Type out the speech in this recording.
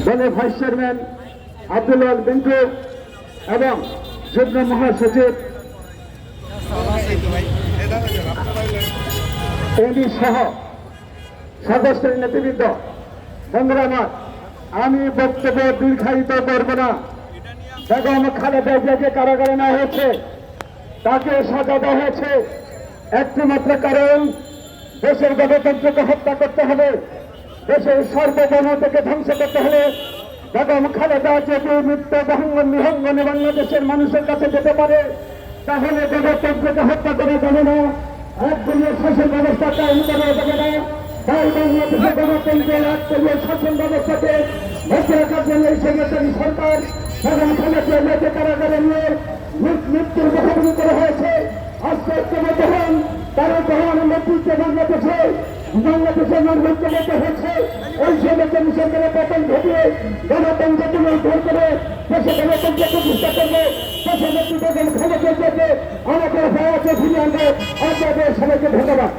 দলের vice chairman Abdul ওয়াল বিন্টু এবং যুগ্ম মহাসচিব এডি সহ সদস্যের নেতৃবৃন্দ, বন্ধুরা আমার, আমি বক্তব্য দীর্ঘায়িত করব না। বেগম খালেদা জিয়াকে কারাগারে নেওয়া হয়েছে, তাকে সাজা দেওয়া হয়েছে একটি মাত্র কারণ, দেশের গণতন্ত্রকে হত্যা করতে হবে, দেশের সার্বভৌমত্বকে ধ্বংস করতে হলে বেগম খালেদা যদি মৃত্যু বিহঙ্গনে বাংলাদেশের মানুষের কাছে যেতে পারে, তাহলে গণতন্ত্রকে হত্যা করা যাবে না, একদলীয় শাসন ব্যবস্থা কায়েম করা যাবে না। তাই বাংলাদেশের গণতন্ত্রের একদলীয় শাসন ব্যবস্থাকে বসে রাখার জন্য এই সেক্রেটারি সরকার বেগম খালেদা জিয়াকে কারাগারে নিয়ে মৃত্যুর মুখোমুখি করা হয়েছে। আজকে ঐক্যবদ্ধ হন, তারা যখন নেতৃত্বে বাংলাদেশের নির্বাচিত হয়েছে, ওই সেক্রেটারি সরকারের পতন ঘটিয়ে গণতন্ত্রকে উদ্ধার করে দেশে গণতন্ত্র প্রতিষ্ঠা করবে, দেশের নেতৃত্ব খালেদা জিয়াকে আমাদের ভারতে ফিরিয়ে আনবে। আপনাদের সবাইকে ধন্যবাদ।